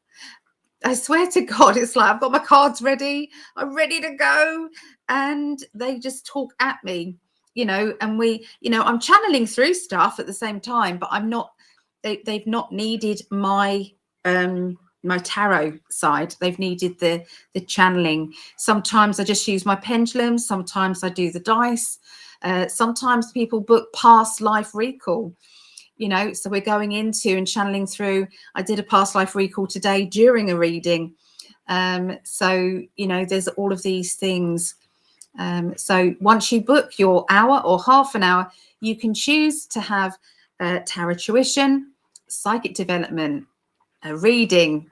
I swear to God, it's like I've got my cards ready, I'm ready to go, and they just talk at me, you know, and we, you know, I'm channeling through stuff at the same time, but I'm not, they've not needed my my tarot side. They've needed the channeling. Sometimes I just use my pendulum, sometimes I do the dice, sometimes people book past life recall. You know, so we're going into and channeling through. I did a past life recall today during a reading. So, you know, there's all of these things. So once you book your hour or half an hour, you can choose to have tarot tuition, psychic development, a reading,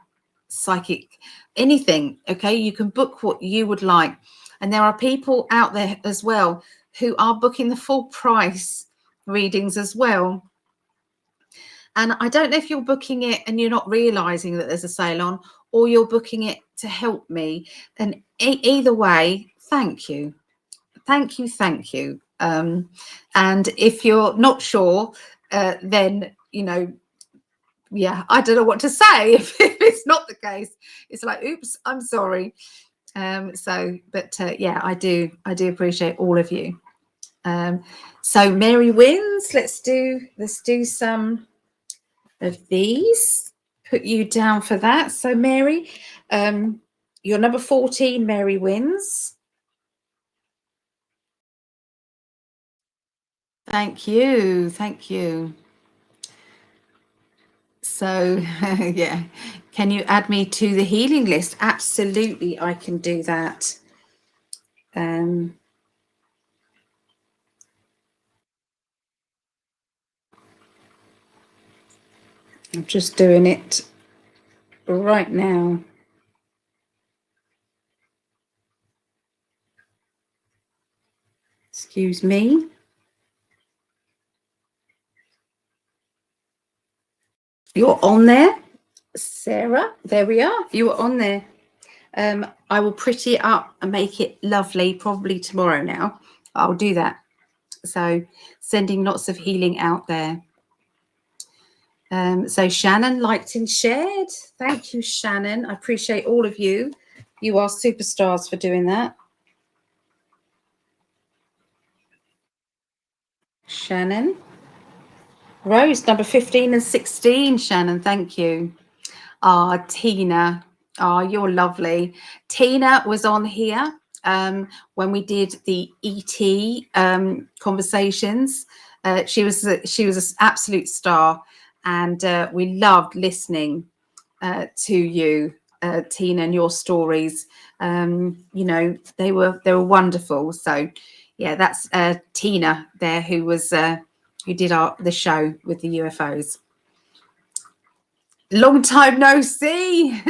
psychic, anything. Okay, you can book what you would like. And there are people out there as well who are booking the full price readings as well. And I don't know if you're booking it and you're not realizing that there's a sale on, or you're booking it to help me. And either way, thank you. Thank you. Thank you. And if you're not sure, then, you know, yeah, I don't know what to say if it's not the case. It's like, oops, I'm sorry. Yeah, I do appreciate all of you. So Mary wins. Let's do some of these, put you down for that. So Mary, you're number 14. Mary wins. Thank you. So yeah, can you add me to the healing list? Absolutely, I can do that. I'm just doing it right now. Excuse me. You're on there, Sarah. There we are. You are on there. I will pretty it up and make it lovely probably tomorrow now. I'll do that. So sending lots of healing out there. So Shannon liked and shared. Thank you, Shannon. I appreciate all of you. You are superstars for doing that. Shannon. Rose, number 15 and 16. Shannon, thank you. Ah, Tina. Ah, you're lovely. Tina was on here when we did the ET conversations. She was an absolute star, and we loved listening to you, Tina, and your stories. You know, they were wonderful. So, yeah, that's Tina there who did the show with the UFOs. Long time no see.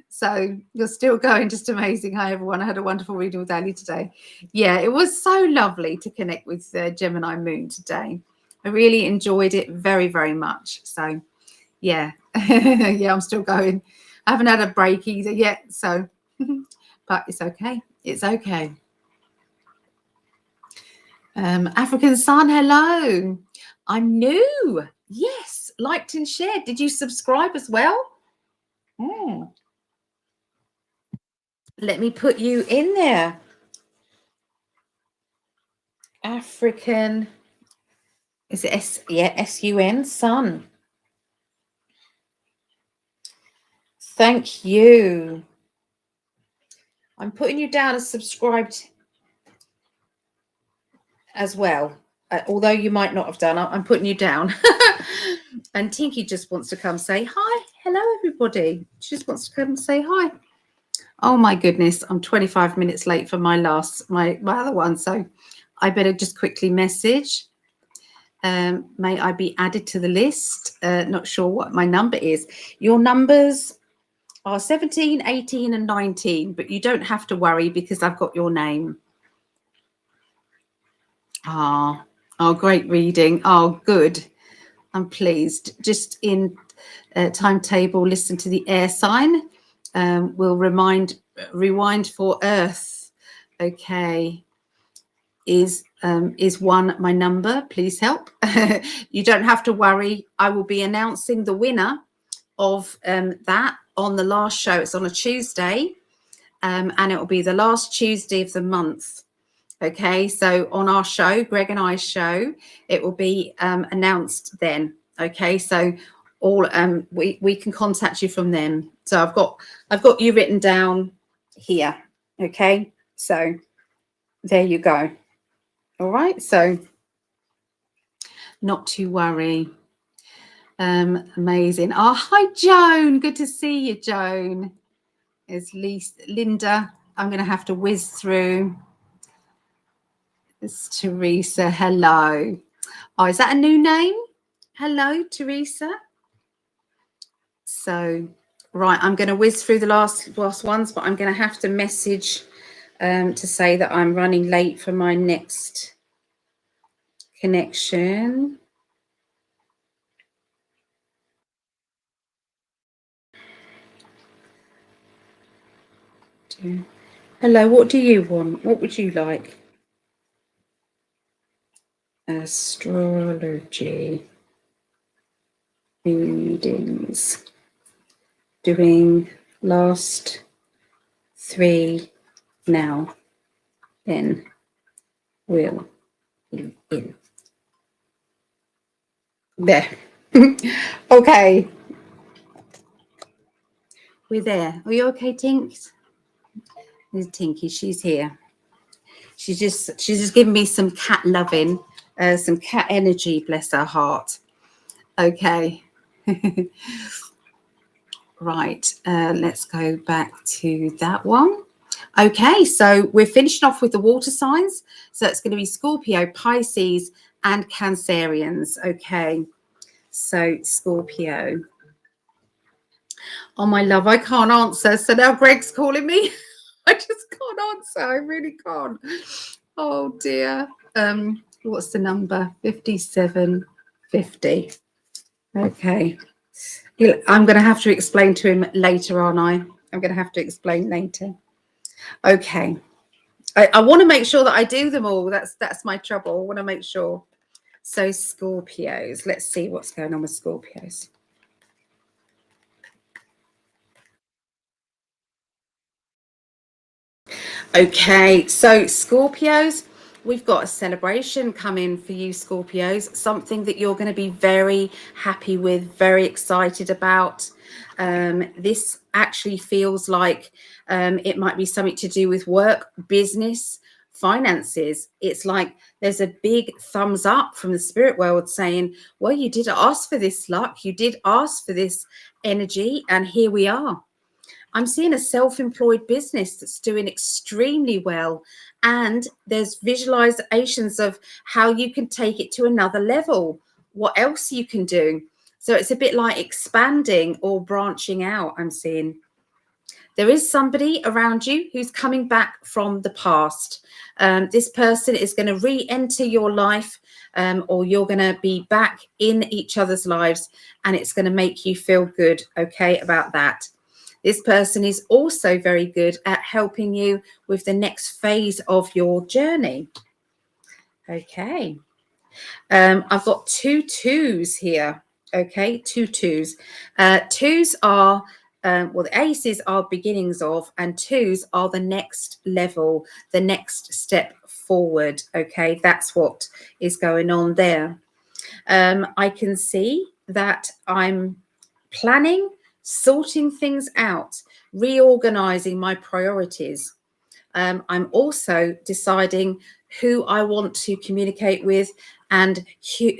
So you're still going. Just amazing. Hi everyone. I had a wonderful reading with Ali today. Yeah, it was so lovely to connect with Gemini Moon today. I really enjoyed it very, very much. So yeah. Yeah, I'm still going. I haven't had a break either yet, so but it's okay. It's okay. African Sun, hello. I'm new. Yes, liked and shared. Did you subscribe as well? Let me put you in there. African, is it S-U-N, Sun. Thank you. I'm putting you down as subscribed as well. Although you might not have done, I'm putting you down. And Tinky just wants to come say hi. Hello, everybody. She just wants to come say hi. Oh my goodness, I'm 25 minutes late for my other one, so I better just quickly message. May I be added to the list? Not sure what my number is. Your numbers are 17, 18, and 19, but you don't have to worry because I've got your name. Oh, great reading. Oh, good. I'm pleased. Just in timetable, listen to the air sign. We'll rewind for Earth. Okay. Is one my number? Please help. You don't have to worry. I will be announcing the winner of that on the last show. It's on a Tuesday, and it will be the last Tuesday of the month. Okay, so on our show, Greg and I's show, it will be announced then. Okay, so all we can contact you from them. So I've got you written down here. Okay, so there you go. All right, so not to worry. Amazing. Oh, hi, Joan. Good to see you, Joan. There's Linda. I'm going to have to whiz through. It's Teresa. Hello. Oh, is that a new name? Hello, Teresa. So, right, I'm going to whiz through the last ones, but I'm going to have to message to say that I'm running late for my next connection. Hello, what do you want? What would you like? Astrology readings. Doing last 3 now. Then we'll be in. There. Okay. We're there. Are you okay, Tinks? There's Tinky. She's here. She's just giving me some cat loving, some cat energy. Bless her heart. Okay. Right. Let's go back to that one. Okay. So we're finishing off with the water signs. So it's going to be Scorpio, Pisces, and Cancerians. Okay. So Scorpio. Oh, my love, I can't answer. So now Greg's calling me. I just can't answer. I really can't. Oh, dear. What's the number? 5750. Okay. I'm going to have to explain to him later, aren't I? I'm going to have to explain later. Okay. I want to make sure that I do them all. That's my trouble. I want to make sure. So Scorpios. Let's see what's going on with Scorpios. Okay, so Scorpios, we've got a celebration coming for you, Scorpios, something that you're going to be very happy with, very excited about. This actually feels like it might be something to do with work, business, finances. It's like there's a big thumbs up from the spirit world saying, well, you did ask for this luck, you did ask for this energy, and here we are. I'm seeing a self-employed business that's doing extremely well. And there's visualizations of how you can take it to another level, what else you can do. So it's a bit like expanding or branching out, I'm seeing. There is somebody around you who's coming back from the past. This person is going to re-enter your life, or you're going to be back in each other's lives, and it's going to make you feel good, okay, about that. This person is also very good at helping you with the next phase of your journey. Okay. I've got 2 2s here. Okay, 2 2s. 2s are, well, the aces are beginnings of, and 2s are the next level, the next step forward. Okay, that's what is going on there. I can see that I'm planning, sorting things out, reorganizing my priorities. I'm also deciding who I want to communicate with and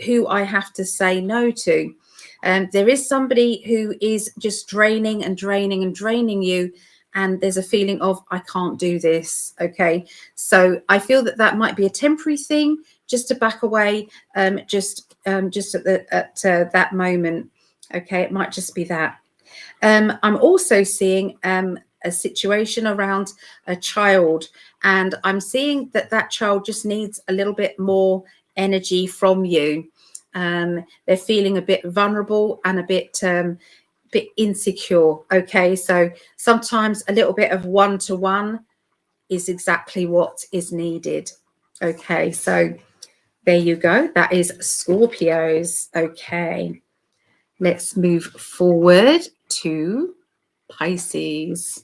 who I have to say no to. There is somebody who is just draining and draining and draining you, and there's a feeling of, I can't do this. Okay, so I feel that that might be a temporary thing, just to back away, just at that moment. Okay, it might just be that. I'm also seeing a situation around a child, and I'm seeing that that child just needs a little bit more energy from you. They're feeling a bit vulnerable and a bit insecure. Okay, so sometimes a little bit of one-to-one is exactly what is needed. Okay, so there you go. That is Scorpios. Okay, let's move forward to Pisces.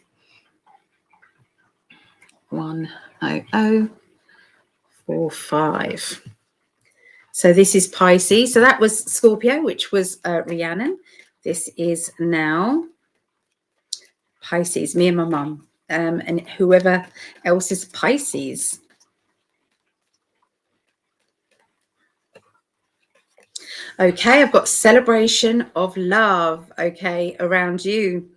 10045. So this is Pisces. So that was Scorpio, which was Rhiannon. This is now Pisces, me and my mum, and whoever else is Pisces. Okay, I've got celebration of love, okay, around you.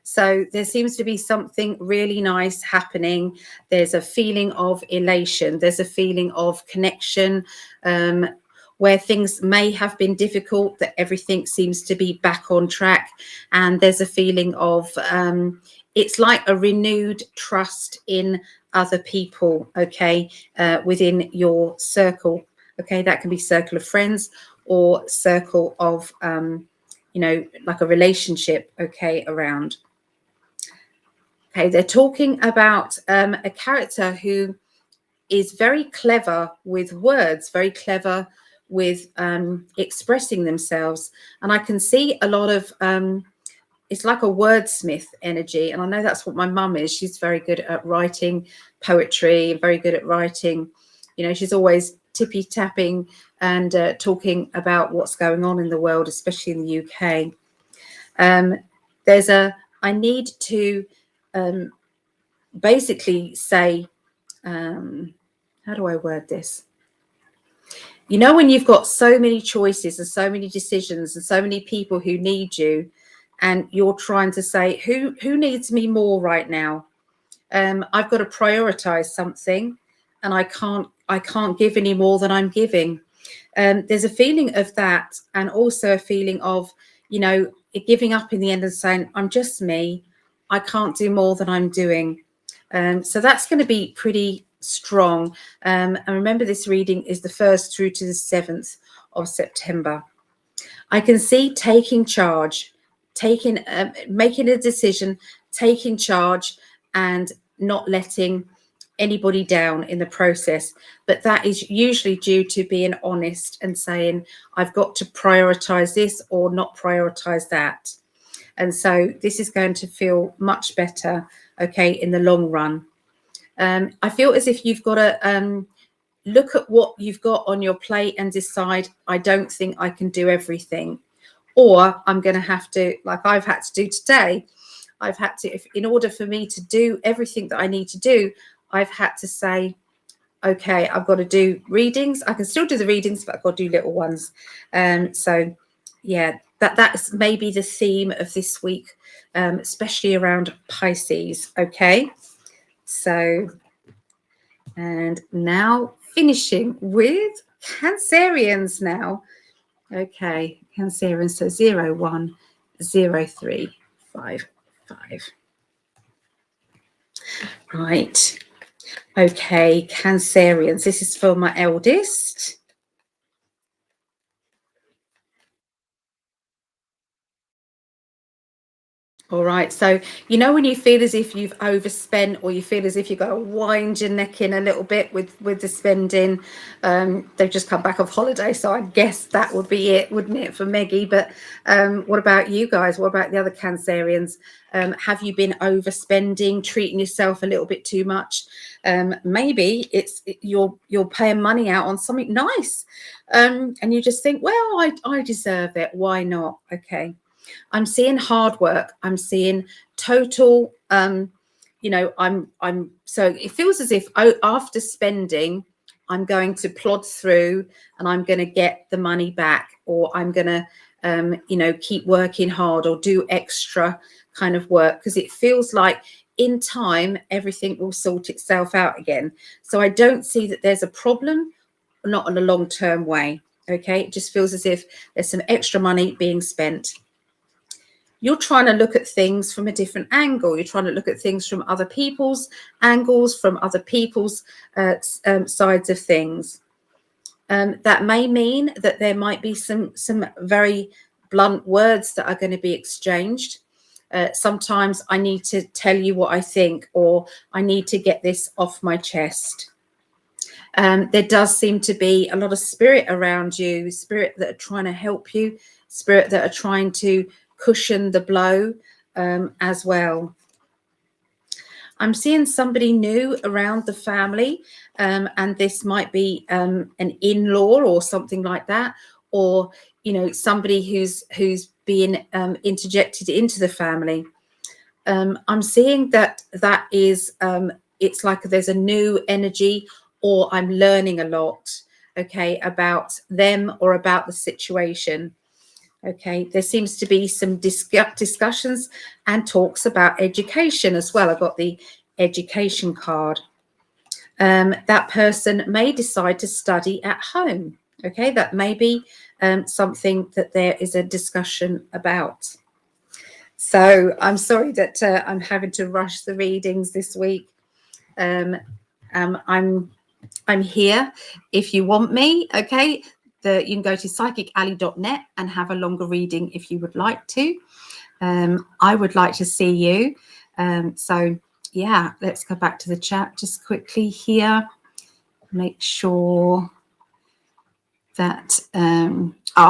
So there seems to be something really nice happening. There's a feeling of elation. There's a feeling of connection, where things may have been difficult, that everything seems to be back on track. And there's a feeling of, it's like a renewed trust in other people, okay, within your circle. Okay, that can be circle of friends or circle of, you know, like a relationship, okay, around. Okay, they're talking about a character who is very clever with words, very clever with expressing themselves. And I can see a lot of, it's like a wordsmith energy. And I know that's what my mum is. She's very good at writing poetry, very good at writing. You know, she's always tippy tapping and talking about what's going on in the world, especially in the UK. There's a, I need to basically say, how do I word this? You know, when you've got so many choices and so many decisions and so many people who need you, and you're trying to say, who needs me more right now? I've got to prioritize something, and I can't give any more than I'm giving. There's a feeling of that, and also a feeling of, you know, giving up in the end and saying, I'm just me. I can't do more than I'm doing. So that's going to be pretty strong. And remember, this reading is the 1st through to the 7th of September. I can see taking charge, making a decision, taking charge, and not letting anybody down in the process. But that is usually due to being honest and saying, I've got to prioritize this or not prioritize that. And so this is going to feel much better, okay, in the long run. I feel as if you've got to look at what you've got on your plate and decide, I don't think I can do everything. Or I'm going to have to, like I've had to do today, I've had to, in order for me to do everything that I need to do, I've had to say, okay, I've got to do readings. I can still do the readings, but I've got to do little ones. So yeah, that's maybe the theme of this week, especially around Pisces. Okay, so, and now finishing with Cancerians now. Okay, Cancerians, so 010355. Right. Okay, Cancerians. This is for my eldest. All right, so you know when you feel as if you've overspent, or you feel as if you've got to wind your neck in a little bit with the spending. They've just come back off holiday, so I guess that would be it, wouldn't it, for Meggie? But what about you guys? What about the other Cancerians? Have you been overspending, treating yourself a little bit too much? Maybe you're paying money out on something nice, and you just think, well, I deserve it. Why not? Okay. I'm seeing hard work. I'm seeing total, you know, so it feels as if after spending, I'm going to plod through and I'm going to get the money back, or I'm going to, you know, keep working hard or do extra kind of work, because it feels like in time, everything will sort itself out again. So I don't see that there's a problem, not in a long-term way. Okay. It just feels as if there's some extra money being spent. You're trying to look at things from a different angle. You're trying to look at things from other people's angles, from other people's sides of things. That may mean that there might be some very blunt words that are going to be exchanged. Sometimes I need to tell you what I think, or I need to get this off my chest. There does seem to be a lot of spirit around you, spirit that are trying to help you, spirit that are trying to cushion the blow as well. I'm seeing somebody new around the family, and this might be an in-law or something like that, or, you know, somebody who's being interjected into the family. I'm seeing that is it's like there's a new energy, or I'm learning a lot, okay, about them or about the situation. Okay, there seems to be some discussions and talks about education as well. I got the education card. That person may decide to study at home. Okay, that may be something that there is a discussion about. So I'm sorry that I'm having to rush the readings this week. I'm here if you want me. Okay, you can go to psychically.net and have a longer reading if you would like to. I would like to see you. So yeah, let's go back to the chat just quickly here. Make sure that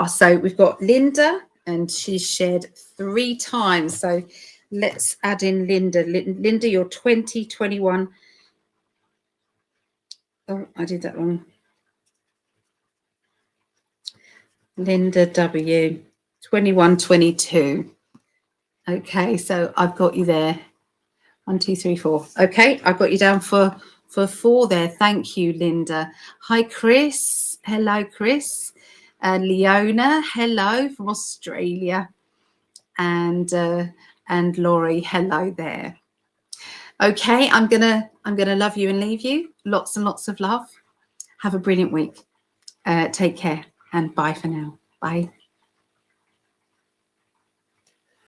so we've got Linda, and she shared 3 times. So let's add in Linda. Linda, you're 2021. Oh, I did that wrong. Linda W, 2122. Okay, so I've got you there. 1, 2, 3, 4. Okay, I've got you down for 4 there. Thank you, Linda. Hi, Chris. Hello, Chris. Leona, hello from Australia. And Laurie, hello there. Okay, I'm gonna love you and leave you. Lots and lots of love. Have a brilliant week. Take care, and bye for now. Bye.